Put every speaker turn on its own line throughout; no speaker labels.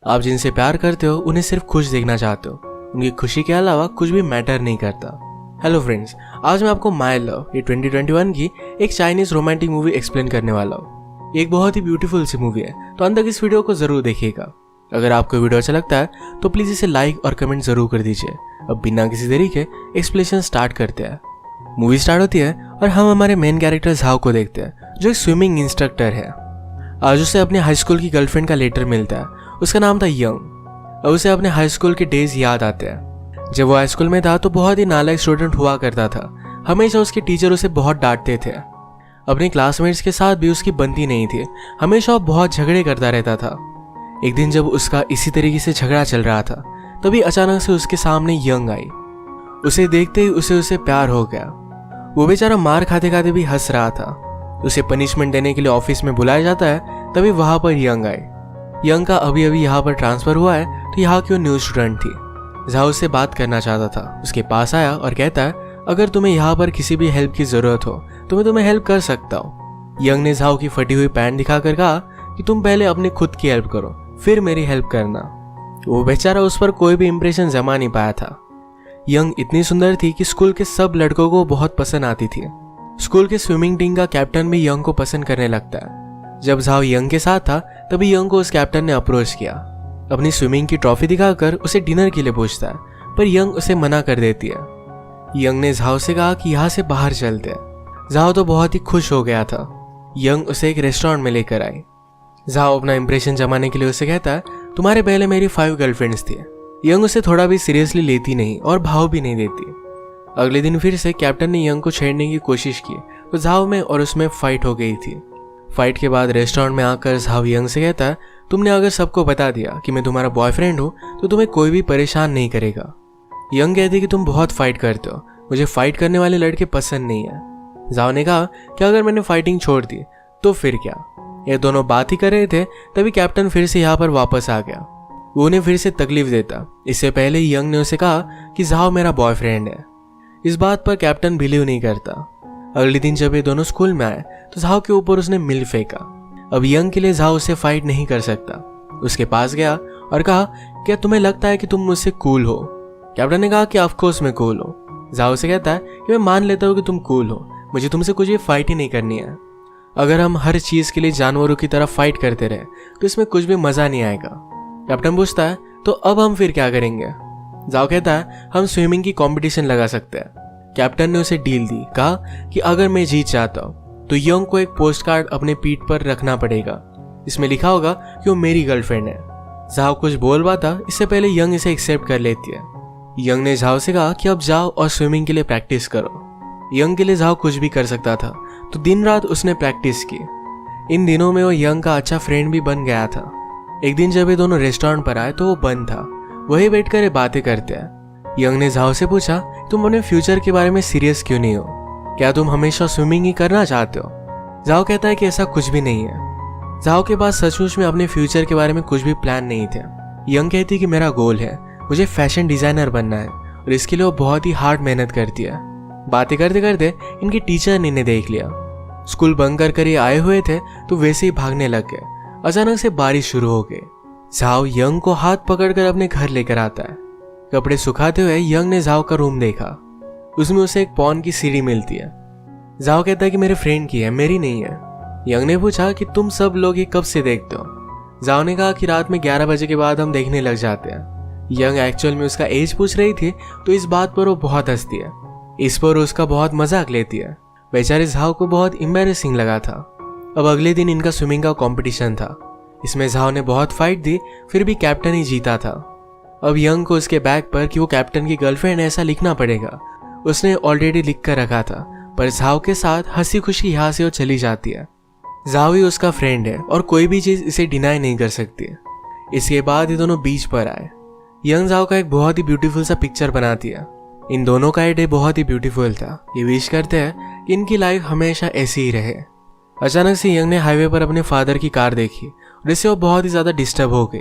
आप जिनसे प्यार करते हो उन्हें सिर्फ खुश देखना चाहते हो, उनकी खुशी के अलावा कुछ भी मैटर नहीं करता। हेलो फ्रेंड्स, आज मैं आपको माय लव ये 2021 की एक चाइनीज रोमांटिक मूवी एक्सप्लेन करने वाला हूँ। एक बहुत ही ब्यूटीफुल सी मूवी है, तो अंत तक इस वीडियो को जरूर देखिएगा। अगर आपको वीडियो अच्छा लगता है तो प्लीज इसे लाइक और कमेंट जरूर कर दीजिए। अब बिना किसी देरी के एक्सप्लेनेशन स्टार्ट करते हैं। मूवी स्टार्ट होती है और हम हमारे मेन कैरेक्टर झाओ को देखते हैं, जो एक स्विमिंग इंस्ट्रक्टर है। आज उसे अपने हाई स्कूल की गर्लफ्रेंड का लेटर मिलता है। उसका नाम था यंग और उसे अपने हाई स्कूल के डेज याद आते हैं। जब वो हाई स्कूल में था तो बहुत ही नालायक स्टूडेंट हुआ करता था। हमेशा उसके टीचर उसे बहुत डांटते थे। अपने क्लासमेट्स के साथ भी उसकी बनती नहीं थी। हमेशा वो बहुत झगड़े करता रहता था। एक दिन जब उसका इसी तरीके से झगड़ा चल रहा था, तभी अचानक से उसके सामने यंग आई। उसे देखते ही उसे प्यार हो गया। वो बेचारा मार खाते खाते भी हंस रहा था। उसे पनिशमेंट देने के लिए ऑफिस में बुलाया जाता है, तभी वहां पर यंग आए। यंग का अभी अभी यहाँ पर ट्रांसफर हुआ है, तो यहाँ की वो न्यू स्टूडेंट थी। झाओ उससे बात करना चाहता था। उसके पास आया और कहता है, अगर तुम्हें यहाँ पर किसी भी हेल्प की जरूरत हो तो मैं तुम्हें हेल्प कर सकता हूँ। यंग ने झाओ की फटी हुई पैंट दिखाकर कहा कि तुम पहले अपनी खुद की हेल्प करो, फिर मेरी हेल्प करना। वो बेचारा उस पर कोई भी इंप्रेशन जमा नहीं पाया था। यंग इतनी सुंदर थी कि स्कूल के सब लड़कों को बहुत पसंद आती थी। स्कूल के स्विमिंग टीम का कैप्टन भी यंग को पसंद करने लगता है। जब झाओ यंग के साथ था, तभी यंग को उस कैप्टन ने अप्रोच किया। अपनी स्विमिंग की ट्रॉफी दिखाकर उसे डिनर के लिए पूछता है, पर यंग उसे मना कर देती है। यंग ने झाओ से कहा कि यहाँ से बाहर चलते हैं। झाओ तो बहुत ही खुश हो गया था। यंग उसे एक रेस्टोरेंट में लेकर आई। झाओ अपना इंप्रेशन जमाने के लिए उसे कहता है, तुम्हारे पहले मेरी 5 गर्लफ्रेंड्स थी। यंग उसे थोड़ा भी सीरियसली लेती नहीं और भाव भी नहीं देती। अगले दिन फिर से कैप्टन ने यंग को छेड़ने की कोशिश की, तो झाओ में और उसमें फाइट हो गई थी। फाइट के बाद रेस्टोरेंट में आकर झाओ यंग से कहता है, तुमने अगर सबको बता दिया कि मैं तुम्हारा बॉयफ्रेंड हूँ तो तुम्हें कोई भी परेशान नहीं करेगा। यंग कहती कि तुम बहुत फाइट करते हो, मुझे फाइट करने वाले लड़के पसंद नहीं है। झाओ ने कहा कि अगर मैंने फाइटिंग छोड़ दी तो फिर क्या। ये दोनों बात ही कर रहे थे, तभी कैप्टन फिर से यहाँ पर वापस आ गया। वो उन्हें फिर से तकलीफ देता। इससे पहले यंग ने उसे कहा कि झाओ मेरा बॉयफ्रेंड है। इस बात पर कैप्टन बिलीव नहीं करता। अगले दिन जब ये दोनों स्कूल में आए तो झाओ के ऊपर उसने मिल फेंका। अब यंग के लिए झाओ उससे फाइट नहीं कर सकता। उसके पास गया और कहा, क्या तुम्हें लगता है कि तुम मुझसे कूल हो? कैप्टन ने कहा कि ऑफ कोर्स मैं कूल हूँ। झाओ से कहता है कि मैं मान लेता हूँ कि तुम कूल हो, मुझे तुमसे कुछ भी फाइट ही नहीं करनी है। अगर हम हर चीज के लिए जानवरों की तरह फाइट करते रहे तो इसमें कुछ भी मजा नहीं आएगा। कैप्टन पूछता है, तो अब हम फिर क्या करेंगे? झाओ कहता है, हम स्विमिंग की कंपटीशन लगा सकते हैं। कैप्टन ने उसे डील दी। कहा कि अगर मैं जीत जाता हूँ तो यंग को एक पोस्ट कार्ड अपने पीठ पर रखना पड़ेगा। इसमें लिखा होगा कि वो मेरी गर्लफ्रेंड है। झाओ कुछ बोल पाता इससे पहले यंग इसे एक्सेप्ट कर लेती है। यंग ने झाओ से कहा कि अब जाओ और स्विमिंग के लिए प्रैक्टिस करो। यंग के लिए झाओ कुछ भी कर सकता था, तो दिन रात उसने प्रैक्टिस की। इन दिनों में वो यंग का अच्छा फ्रेंड भी बन गया था। एक दिन जब ये दोनों रेस्टोरेंट पर आए तो वो बंद था। वही बैठकर ये बातें करते हैं। यंग ने झाओ से पूछा, तुम अपने फ्यूचर के बारे में सीरियस क्यों नहीं हो? क्या तुम हमेशा स्विमिंग ही करना चाहते हो? झाओ कहता है कि ऐसा कुछ भी नहीं है। झाओ के पास सचमुच में अपने फ्यूचर के बारे में कुछ भी प्लान नहीं थे। यंग कहती कि मेरा गोल है, मुझे फैशन डिजाइनर बनना है और इसके लिए वो बहुत ही हार्ड मेहनत करती है। बातें करते करते इनकी टीचर ने इन्हें देख लिया। स्कूल बंक कर ये आए हुए थे तो वैसे ही भागने लग गए। अचानक से बारिश शुरू हो गई। झाओ यंग को हाथ पकड़कर अपने घर लेकर आता है। कपड़े सुखाते हुए यंग ने झाओ का रूम देखा। उसमें उसे एक पॉन की सीढ़ी मिलती है। झाओ कहता है कि मेरे फ्रेंड की है, मेरी नहीं है। यंग ने पूछा कि तुम सब लोग ये कब से देखते हो? झाओ ने कहा कि रात में 11 बजे के बाद हम देखने लग जाते हैं। यंग एक्चुअल में उसका एज पूछ रही थी, तो इस बात पर वो बहुत हंसती है। इस पर उसका बहुत मजाक लेती है। बेचारे झाओ को बहुत एम्बैरेसिंग लगा था। अब अगले दिन इनका स्विमिंग का कंपटीशन था। इसमें झाओ ने बहुत फाइट दी, फिर भी कैप्टन ही जीता था। अब यंग को उसके बैग पर कि वो कैप्टन की गर्लफ्रेंड ऐसा लिखना पड़ेगा। उसने ऑलरेडी लिख कर रखा था, पर झाओ के साथ हंसी खुशी यहाँ से वो चली जाती है। झाओ ही उसका फ्रेंड है और कोई भी चीज इसे डिनाई नहीं कर सकती। इसके बाद ये दोनों बीच पर आए। यंग झाओ का एक बहुत ही ब्यूटीफुल सा पिक्चर बनाती है। इन दोनों का डे बहुत ही ब्यूटीफुल था। ये विश करते हैं कि इनकी लाइफ हमेशा ऐसी ही रहे। अचानक से यंग ने हाईवे पर अपने फादर की कार देखी और इससे वो बहुत ही ज्यादा डिस्टर्ब हो गई।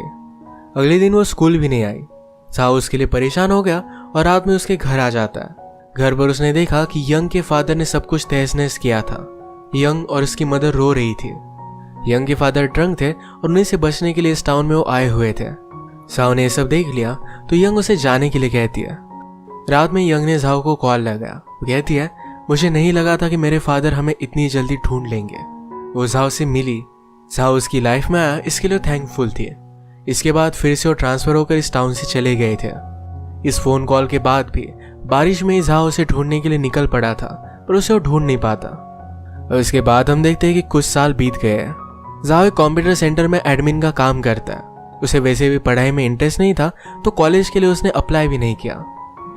अगले दिन वो स्कूल भी नहीं आई। झाओ उसके लिए परेशान हो गया और रात में उसके घर आ जाता है। घर पर उसने देखा कि यंग के फादर ने सब कुछ तहस नहस किया था। यंग और उसकी मदर रो रही थी। यंग के फादर ड्रंक थे और उन्हीं से बचने के लिए इस टाउन में वो आए हुए थे। जाओ ने ये सब देख लिया तो यंग उसे जाने के लिए कहती है। रात में यंग ने जाओ को कॉल लगाया। वो कहती है, मुझे नहीं लगा था कि मेरे फादर हमें इतनी जल्दी ढूंढ लेंगे। वो जाओ से मिली। जाओ उसकी लाइफ में आया, इसके लिए थैंकफुल थी। इसके बाद फिर से वो ट्रांसफर होकर इस टाउन से चले गए थे। इस फोन कॉल के बाद भी बारिश में जाओ उसे ढूंढने के लिए निकल पड़ा था, पर उसे वो ढूंढ नहीं पाता। और इसके बाद हम देखते हैं कि कुछ साल बीत गए हैं। जाओ एक कंप्यूटर सेंटर में एडमिन का काम करता है। उसे वैसे भी पढ़ाई में इंटरेस्ट नहीं था, तो कॉलेज के लिए उसने अप्लाई भी नहीं किया।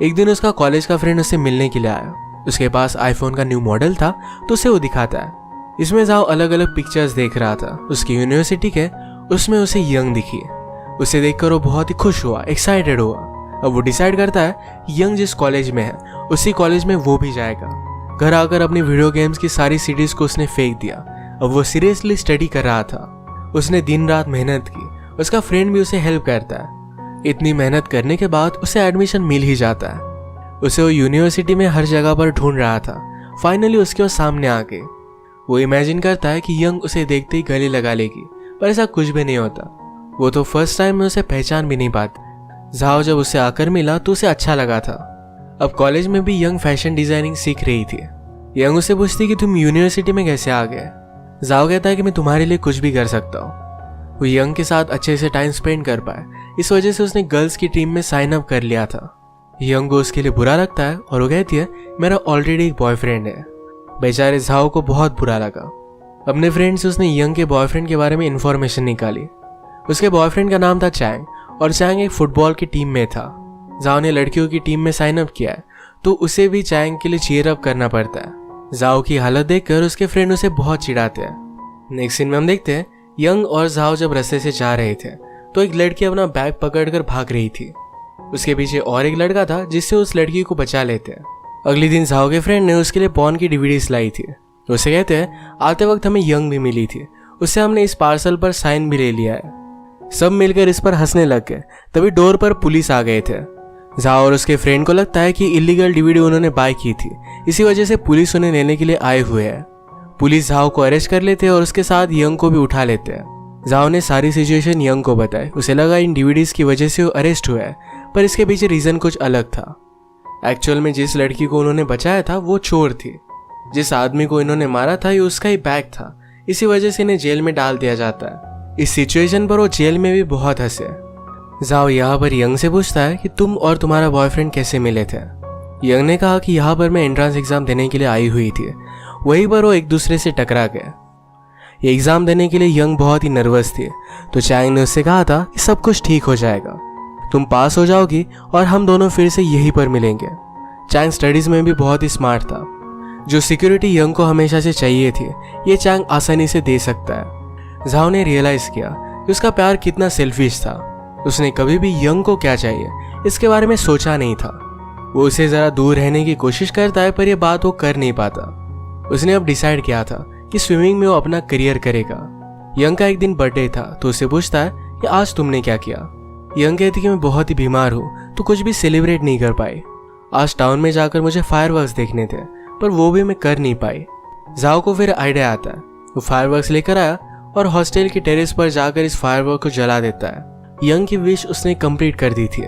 एक दिन उसका कॉलेज का फ्रेंड उससे मिलने के लिए आया। उसके पास आईफोन का न्यू मॉडल था, तो उसे वो दिखाता है। इसमें जाओ अलग अलग पिक्चर्स देख रहा था उसकी यूनिवर्सिटी के। उसमें उसे यंग दिखी। उसे देखकर वो बहुत ही खुश हुआ, एक्साइटेड हुआ। अब वो डिसाइड करता है यंग जिस कॉलेज में है उसी कॉलेज में वो भी जाएगा। घर आकर अपनी वीडियो गेम्स की सारी सीडीज को उसने फेंक दिया। अब वो सीरियसली स्टडी कर रहा था। उसने दिन रात मेहनत की। उसका फ्रेंड भी उसे हेल्प करता है। इतनी मेहनत करने के बाद उसे एडमिशन मिल ही जाता है। उसे वो यूनिवर्सिटी में हर जगह पर ढूंढ रहा था। फाइनली उसके वो सामने आ गए। वो इमेजिन करता है कि यंग उसे देखते ही गले लगा लेगी, पर ऐसा कुछ भी नहीं होता। वो तो फर्स्ट टाइम में उसे पहचान भी नहीं पाती। जाओ जब उसे आकर मिला तो उसे अच्छा लगा था। अब कॉलेज में भी यंग फैशन डिजाइनिंग सीख रही थी। यंग उसे पूछती कि तुम यूनिवर्सिटी में कैसे आ गए। जाओ कहता है कि मैं तुम्हारे लिए कुछ भी कर सकता हूँ। वो यंग के साथ अच्छे से टाइम स्पेंड कर पाए, इस वजह से उसने गर्ल्स की टीम में साइन अप कर लिया था। यंग को उसके लिए बुरा लगता है और वो कहती है, मेरा ऑलरेडी एक बॉयफ्रेंड है। बेचारे जाओ को बहुत बुरा लगा। अपने फ्रेंड से उसने यंग के बॉयफ्रेंड के बारे में इंफॉर्मेशन निकाली। उसके बॉयफ्रेंड का नाम था चैंग, और चैंग एक फुटबॉल की टीम में था। जाओ ने लड़कियों की टीम में साइन अप किया है, तो उसे भी चैंग के लिए चीयर अप करना पड़ता है। जाओ की हालत देखकर उसके फ्रेंड उसे बहुत चिढ़ाते हैं। नेक्स्ट सीन में हम देखते हैं यंग और जाओ जब रास्ते से जा रहे थे तो एक लड़की अपना बैग पकड़कर भाग रही थी। उसके पीछे और एक लड़का था जिससे उस लड़की को बचा लेते हैं। अगले दिन जाओ के फ्रेंड ने उसके लिए पॉर्न की डीवीडीज लाई थी। उसे कहते हैं, आते वक्त हमें यंग भी मिली थी, उससे हमने इस पार्सल पर साइन भी ले लिया है। सब मिलकर इस पर हंसने लग गए। तभी डोर पर पुलिस आ गए थे। जाओ और उसके फ्रेंड को लगता है कि इलीगल डीवीडी उन्होंने बाय की थी, इसी वजह से पुलिस उन्हें लेने के लिए आए हुए हैं। पुलिस जाओ को अरेस्ट कर लेते हैं और उसके साथ यंग को भी उठा लेते हैं। जाओ ने सारी सिचुएशन यंग को बताई। उसे लगा इन डीवीडीज की वजह से वो अरेस्ट हुआ है, पर इसके पीछे रीजन कुछ अलग था। एक्चुअल में जिस लड़की को उन्होंने बचाया था वो चोर थी। जिस आदमी को इन्होंने मारा था ये उसका ही बैग था, इसी वजह से इन्हें जेल में डाल दिया जाता है। इस सिचुएशन पर वो जेल में भी बहुत हंसे। जाओ यहाँ पर यंग से पूछता है कि तुम और तुम्हारा बॉयफ्रेंड कैसे मिले थे। यंग ने कहा कि यहाँ पर मैं एंट्रेंस एग्जाम देने के लिए आई हुई थी, वहीं पर वो एक दूसरे से टकरा गए। ये एग्जाम देने के लिए यंग बहुत ही नर्वस थी, तो चैंग ने उससे कहा था कि सब कुछ ठीक हो जाएगा, तुम पास हो जाओगी और हम दोनों फिर से यहीं पर मिलेंगे। चैंग स्टडीज में भी बहुत ही स्मार्ट था। जो सिक्योरिटी यंग को हमेशा से चाहिए थी ये चैंग आसानी से दे सकता है। जाओ ने रियलाइज किया कि उसका प्यार कितना सेल्फिश था। उसने कभी भी यंग को क्या चाहिए इसके बारे में सोचा नहीं था। वो उसे जरा दूर रहने की कोशिश करता है, पर यह बात वो कर नहीं पाता। उसने अब डिसाइड किया था कि स्विमिंग में वो अपना करियर करेगा। यंग का एक दिन बर्थडे था, तो उसे पूछता है कि आज तुमने क्या किया। यंग कहती कि मैं बहुत ही बीमार हूँ, तो कुछ भी सेलिब्रेट नहीं कर पाई। आज टाउन में जाकर मुझे फायरवर्क्स देखने थे, पर वो भी मैं कर नहीं पाई। जाओ को फिर आइडिया आता है। वो फायरवर्क्स लेकर आया और हॉस्टल की टेरेस पर जाकर इस फायरवर्क को जला देता है। यंग की विश उसने कंप्लीट कर दी थी।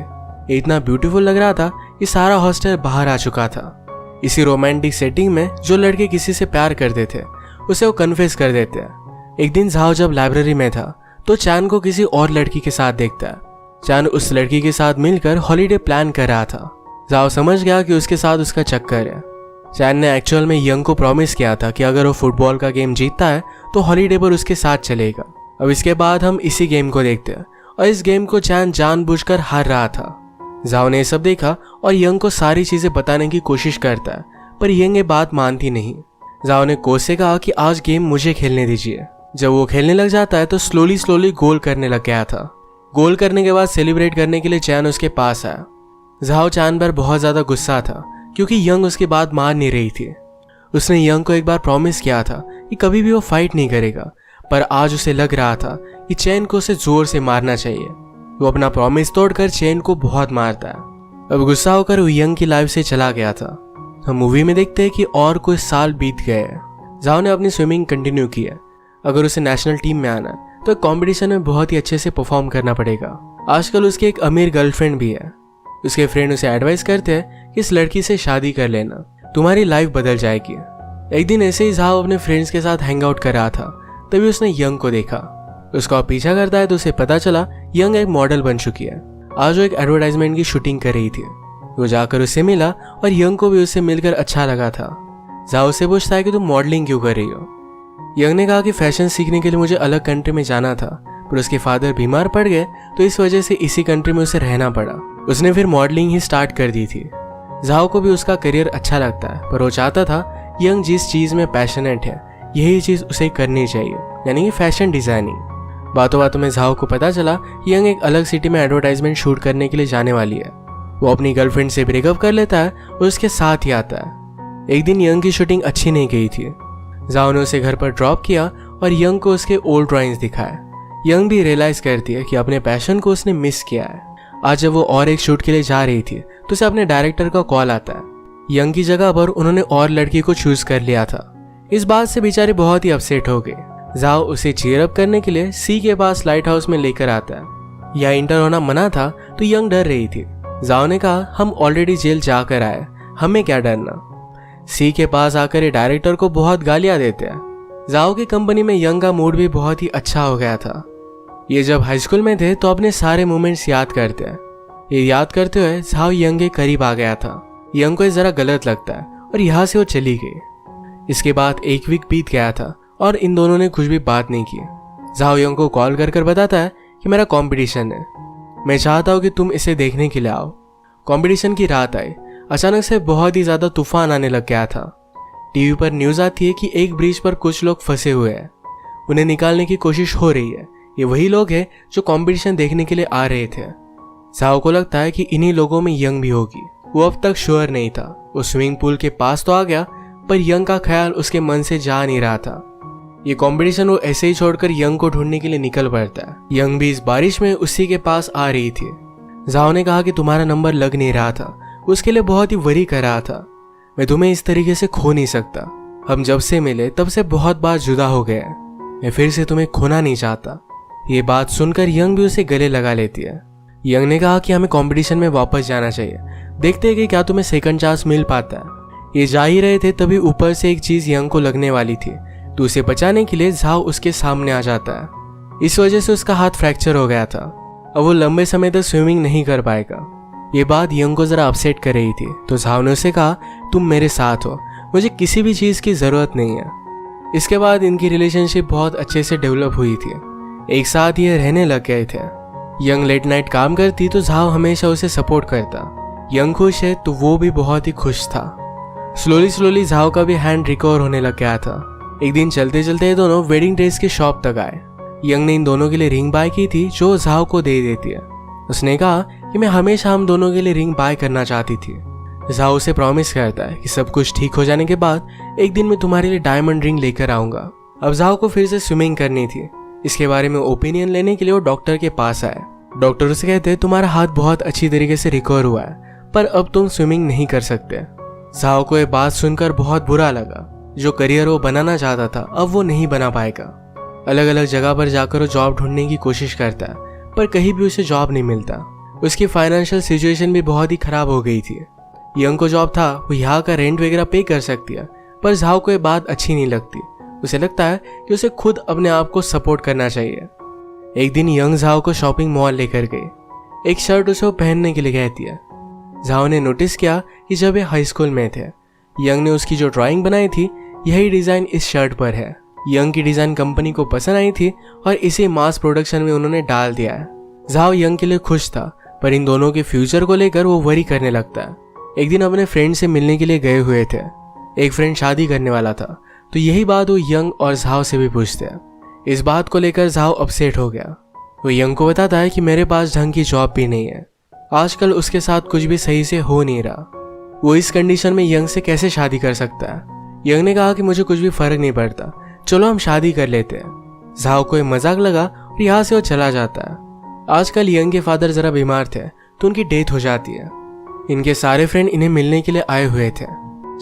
इतना ब्यूटीफुल लग रहा था कि सारा हॉस्टल बाहर आ चुका था। इसी रोमांटिक सेटिंग में जो लड़के किसी से प्यार करते थे उसे वो कन्फेस कर देते हैं। एक दिन जाओ जब लाइब्रेरी में था तो चैन को किसी और लड़की के साथ देखता है। चैन उस लड़की के साथ मिलकर हॉलीडे प्लान कर रहा था। जाओ समझ गया कि उसके साथ उसका चक्कर है। चैन ने एक्चुअल में यंग को प्रॉमिस किया था कि अगर वो फुटबॉल का गेम जीतता है तो हॉलीडे पर उसके साथ चलेगा। अब इसके बाद हम इसी गेम को देखते हैं और इस गेम को चैन जानबूझकर हार रहा था। जाओ ने सब देखा और यंग को सारी चीजें बताने की कोशिश करता है, पर यंग ये बात मानती नहीं। जाओ ने कोच से कहा कि आज गेम मुझे खेलने दीजिए। जब वो खेलने लग जाता है तो स्लोली गोल करने लग गया था। गोल करने के बाद सेलिब्रेट करने के लिए चैन उसके पास आया। जाओ चैन पर बहुत ज्यादा गुस्सा था क्योंकि यंग उसकी बात मान नहीं रही थी। उसने यंग को एक बार प्रॉमिस किया था कि कभी भी वो फाइट नहीं करेगा, पर आज उसे लग रहा था कि चैन को उसे जोर से मारना चाहिए। वो अपना प्रॉमिस तोड़कर चैन को बहुत मारता है। अब गुस्सा होकर वो यंग की लाइफ से चला गया था। हम मूवी में देखते हैं कि और कुछ साल बीत गए हैं। जाओ ने अपनी स्विमिंग कंटिन्यू की है। अगर उसे नेशनल टीम में आना है तो कंपटीशन में बहुत ही अच्छे से परफॉर्म करना पड़ेगा। आजकल उसकी एक अमीर गर्लफ्रेंड भी है। उसके फ्रेंड उसे एडवाइस करते हैं कि इस लड़की से शादी कर लेना, तुम्हारी लाइफ बदल जाएगी। एक दिन ऐसे ही झाओ अपने फ्रेंड्स के साथ हैंग आउट कर रहा था, तभी उसने यंग को देखा। उसका पीछा करता है तो उसे पता चला यंग एक मॉडल बन चुकी है। आज वो एक एडवर्टाइजमेंट की शूटिंग कर रही थी। वो जाकर उससे मिला और यंग को भी उससे मिलकर अच्छा लगा था। झाओ उससे पूछता है कि तुम मॉडलिंग क्यों कर रही हो। यंग ने कहा कि फैशन सीखने के लिए मुझे अलग कंट्री में जाना था, पर उसके फादर बीमार पड़ गए तो इस वजह से इसी कंट्री में उसे रहना पड़ा। उसने फिर मॉडलिंग ही स्टार्ट कर दी थी। झाओ को भी उसका करियर अच्छा लगता है, पर वो चाहता था यंग जिस चीज में पैशनेट है यही चीज उसे करनी चाहिए, यानी कि फैशन डिजाइनिंग। बातों बातों में झाओ को पता चला कि यंग एक अलग सिटी में एडवर्टाइजमेंट शूट करने के लिए जाने वाली है। वो अपनी गर्लफ्रेंड से ब्रेकअप कर लेता है और उसके साथ ही आता है। एक दिन यंग की शूटिंग अच्छी नहीं गई थी। झाओ ने उसे घर पर ड्रॉप किया और यंग को उसके ओल्ड ड्राइंग्स दिखाए। यंग भी रियलाइज करती है कि अपने पैशन को उसने मिस किया है। आज जब वो और एक शूट के लिए जा रही थी तो उसे अपने डायरेक्टर का कॉल आता है। यंग की जगह पर उन्होंने और लड़की को चूज कर लिया था। इस बात से बेचारे बहुत ही अपसेट हो गए। झाओ उसे चीयर अप करने के लिए सी के पास लाइट हाउस में लेकर आता है। यह इंटर होना मना था तो यंग डर रही थी। झाओ ने कहा, हम ऑलरेडी जेल जाकर आए, हमें क्या डरना। सी के पास आकर ये डायरेक्टर को बहुत गालियां देते हैं। झाओ की कंपनी में यंग का मूड भी बहुत ही अच्छा हो गया था। ये जब हाई स्कूल में थे तो अपने सारे मोमेंट्स याद करते हैं। ये याद करते हुए झाओ यंग के करीब आ गया था। यंग को जरा गलत लगता है और यहाँ से वो चली गई। इसके बाद एक वीक बीत गया था और इन दोनों ने कुछ भी बात नहीं की। झाओ यंग को कॉल कर बताता है कि मेरा कंपटीशन है, मैं चाहता हूँ कि तुम इसे देखने के लिए आओ। कंपटीशन की रात आई। अचानक से बहुत ही ज्यादा तूफान आने लग गया था। टीवी पर न्यूज आती है कि एक ब्रिज पर कुछ लोग फंसे हुए हैं, उन्हें निकालने की कोशिश हो रही है। ये वही लोग हैं जो कंपटीशन देखने के लिए आ रहे थे। झाओ को लगता है कि इन्हीं लोगों में यंग भी होगी। वो अब तक श्योर नहीं था। वो स्विमिंग पूल के पास तो आ गया, पर यंग का ख्याल उसके मन से जा नहीं रहा था। ये कंपटीशन वो ऐसे ही छोड़कर यंग को ढूंढने के लिए निकल पड़ता है। यंग भी इस बारिश में उसी के पास आ रही थी। झाओ ने कहा कि तुम्हारा नंबर लग नहीं रहा था, उसके लिए बहुत ही वरी कर रहा था। मैं तुम्हें इस तरीके से खो नहीं सकता। हम जब से मिले तब से बहुत बार जुदा हो गए। मैं फिर से तुम्हें खोना नहीं चाहता। ये बात सुनकर यंग भी उसे गले लगा लेती है। यंग ने कहा कि हमें कंपटीशन में वापस जाना चाहिए, देखते हैं कि क्या तुम्हें सेकंड चांस मिल पाता है। ये जा ही रहे थे तभी ऊपर से एक चीज यंग को लगने वाली थी, तो उसे बचाने के लिए झाओ उसके सामने आ जाता है। इस वजह से उसका हाथ फ्रैक्चर हो गया था। अब वो लंबे समय तक स्विमिंग नहीं कर पाएगा। ये बात यंग को जरा अपसेट कर रही थी, तो झाओ ने उसे कहा, तुम मेरे साथ हो, मुझे किसी भी चीज की जरूरत नहीं है। इसके बाद इनकी रिलेशनशिप बहुत अच्छे से डेवलप हुई थी। एक साथ ये रहने लग गए थे। यंग लेट नाइट काम करती तो झाओ हमेशा उसे सपोर्ट करता। यंग खुश है तो वो भी बहुत ही खुश था। स्लोली झाओ का भी हैंड रिकवर होने लग गया था। एक दिन चलते चलते ये दोनों वेडिंग ड्रेस की शॉप तक आए। यंग ने इन दोनों के लिए रिंग बाय की थी जो झाओ को दे देती है। उसने कहा कि मैं हमेशा हम दोनों के लिए रिंग बाय करना चाहती थी। झाओ उसे प्रॉमिस करता है कि सब कुछ ठीक हो जाने के बाद एक दिन मैं तुम्हारे लिए डायमंड रिंग लेकर आऊंगा। अब झाओ को फिर से स्विमिंग करनी थी। इसके बारे में ओपिनियन लेने के लिए वो डॉक्टर के पास आए। डॉक्टर उसे कहते तुम्हारा हाथ बहुत अच्छी तरीके से रिकवर हुआ है, पर अब तुम स्विमिंग नहीं कर सकते। झाओ को ये बात सुनकर बहुत बुरा लगा। जो करियर वो बनाना चाहता था अब वो नहीं बना पाएगा। अलग अलग जगह पर जाकर वो जॉब ढूंढने की कोशिश करता है, पर कहीं भी उसे जॉब नहीं मिलता। उसकी फाइनेंशियल सिचुएशन भी बहुत ही खराब हो गई थी। यंग को जॉब था, वो यहाँ का रेंट वगैरह पे कर सकती है, पर झाओ को ये बात अच्छी नहीं लगती। उसे लगता है कि उसे खुद अपने आप को सपोर्ट करना चाहिए। एक दिन यंग झाओ को शॉपिंग मॉल लेकर गई। एक शर्ट उसे वो पहनने के लिए कहती है। झाओ ने नोटिस किया कि जब ये हाई स्कूल में थे, यंग ने उसकी जो ड्राइंग बनाई थी यही डिजाइन इस शर्ट पर है। यंग की डिजाइन कंपनी को पसंद आई थी और इसे मास प्रोडक्शन में उन्होंने डाल दिया है। झाओ यंग के लिए खुश था, पर इन दोनों के फ्यूचर को लेकर वो वरी करने लगता है। एक दिन अपने फ्रेंड से मिलने के लिए गए हुए थे। एक फ्रेंड शादी करने वाला था, तो यही बात वो यंग और झाओ से भी पूछते हैं। इस बात को लेकर झाओ अपसेट हो गया। वो यंग को बताता है कि मेरे पास ढंग की जॉब भी नहीं है, आजकल उसके साथ कुछ भी सही से हो नहीं रहा। वो इस कंडीशन में यंग से कैसे शादी कर सकता है। यंग ने कहा कि मुझे कुछ भी फर्क नहीं पड़ता, चलो हम शादी कर लेते हैं। झाओ को मजाक लगा और यहाँ से वो चला जाता है। आजकल यंग के फादर जरा बीमार थे तो उनकी डेथ हो जाती है। इनके सारे फ्रेंड इन्हें मिलने के लिए आए हुए थे।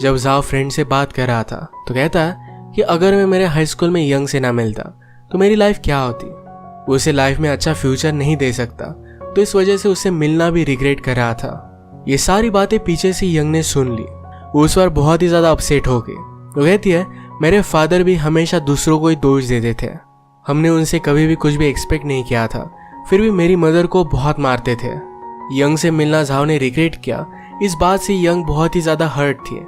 जब झाओ फ्रेंड से बात कर रहा था तो कहता है कि अगर मैं मेरे हाई स्कूल में यंग से ना मिलता तो मेरी लाइफ क्या होती। वो उसे लाइफ में अच्छा फ्यूचर नहीं दे सकता, तो इस वजह से उससे मिलना भी रिग्रेट कर रहा था। ये सारी बातें पीछे से यंग ने सुन ली। वो उस बार बहुत ही ज्यादा अपसेट हो गई। वो कहती है, मेरे फादर भी हमेशा दूसरों को ही दोष देते थे। हमने उनसे कभी भी कुछ भी एक्सपेक्ट नहीं किया था, फिर भी मेरी मदर को बहुत मारते थे। यंग से मिलना झाओ ने रिग्रेट किया। इस बात से यंग बहुत ही ज्यादा हर्ट थी।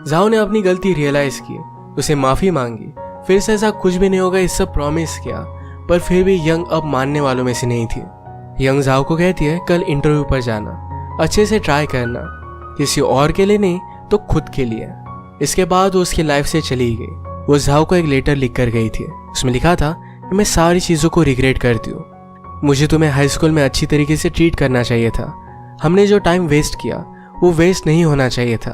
झाओ ने अपनी गलती रियलाइज की, उसे माफी मांगी, फिर से ऐसा कुछ भी नहीं होगा इस सब प्रॉमिस किया, पर फिर भी यंग अब मानने वालों में से नहीं थी। यंग झाओ को कहती है, कल इंटरव्यू पर जाना, अच्छे से ट्राई करना, किसी और के लिए नहीं तो खुद के लिए। इसके बाद वो उसकी लाइफ से चली गई। वो झाओ को एक लेटर लिख कर गई थी। उसमें लिखा था कि मैं सारी चीज़ों को रिग्रेट करती हूँ। मुझे तुम्हें हाई स्कूल में अच्छी तरीके से ट्रीट करना चाहिए था। हमने जो टाइम वेस्ट किया वो वेस्ट नहीं होना चाहिए था।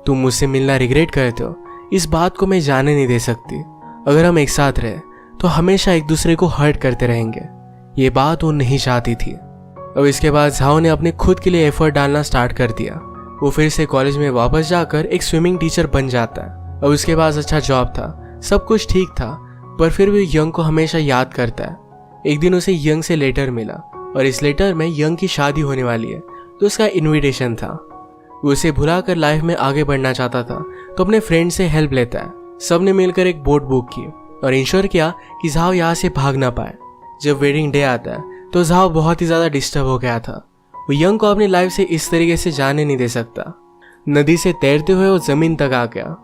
तुम मुझसे मिलना रिग्रेट करते हो, इस बात को मैं जाने नहीं दे सकती। अगर हम एक साथ रहे तो हमेशा एक दूसरे को हर्ट करते रहेंगे। ये बात वो नहीं चाहती थी। अब इसके बाद झाओ ने अपने खुद के लिए एफर्ट डालना स्टार्ट कर दिया। वो फिर से कॉलेज में वापस जाकर एक स्विमिंग टीचर बन जाता है। अब उसके पास अच्छा जॉब था, सब कुछ ठीक था, पर फिर भी यंग को हमेशा याद करता है। एक दिन उसे यंग से लेटर मिला और इस लेटर में यंग की शादी होने वाली है, तो उसका इनविटेशन था। वो उसे भुलाकर लाइफ में आगे बढ़ना चाहता था, तो अपने फ्रेंड से हेल्प लेता है। सबने मिलकर एक बोट बुक की और इंश्योर किया कि झाओ यहाँ से भाग ना पाए। जब वेडिंग डे आता है तो झाओ बहुत ही ज्यादा डिस्टर्ब हो गया था। वो यंग को अपनी लाइफ से इस तरीके से जाने नहीं दे सकता। नदी से तैरते हुए वो जमीन तक आ गया।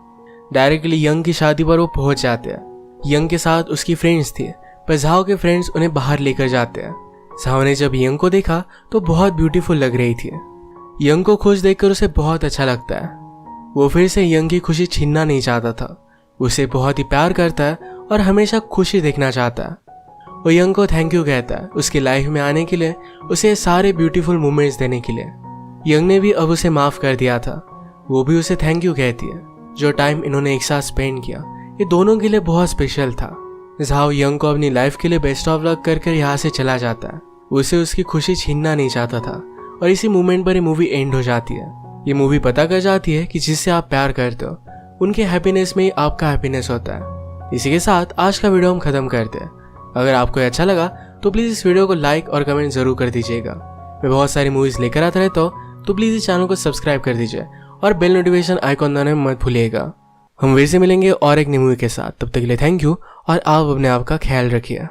डायरेक्टली यंग की शादी पर वो पहुंच जाते हैं। यंग के साथ उसकी फ्रेंड्स थी, पर झाओ के फ्रेंड्स उन्हें बाहर लेकर जाते हैं। झाओ ने जब यंग को देखा तो बहुत ब्यूटीफुल लग रही थी। यंग को खुश देखकर उसे बहुत अच्छा लगता है। वो फिर से यंग की खुशी छीनना नहीं चाहता था। उसे बहुत ही प्यार करता है और हमेशा खुशी देखना चाहता है। वो यंग को थैंक यू कहता है उसकी लाइफ में आने के लिए, उसे सारे ब्यूटीफुल मोमेंट्स देने के लिए। यंग ने भी अब उसे माफ कर दिया था। वो भी उसे थैंक यू कहती है। जो टाइम इन्होंने एक साथ स्पेंड किया ये दोनों के लिए बहुत स्पेशल था। झाओ यंग को अपनी लाइफ के लिए बेस्ट ऑफ लक कर यहाँ से चला जाता है। उसे उसकी खुशी छीनना नहीं चाहता था और इसी मोमेंट पर ये मूवी एंड हो जाती है। ये मूवी पता कर जाती है कि जिससे आप प्यार करते हो उनके हैप्पीनेस में ही आपका हैप्पीनेस होता है। इसी के साथ आज का वीडियो हम खत्म करते हैं। अगर आपको अच्छा लगा तो प्लीज़ इस वीडियो को लाइक और कमेंट जरूर कर दीजिएगा। मैं बहुत सारी मूवीज़ लेकर आता रहता हूँ, तो प्लीज़ इस चैनल को सब्सक्राइब कर दीजिए और बेल नोटिफिकेशन आइकॉन दबाना मत भूलिएगा। हम वैसे मिलेंगे और एक नई मूवी के साथ। तब तक के लिए थैंक यू और आप अपने आप का ख्याल रखिए।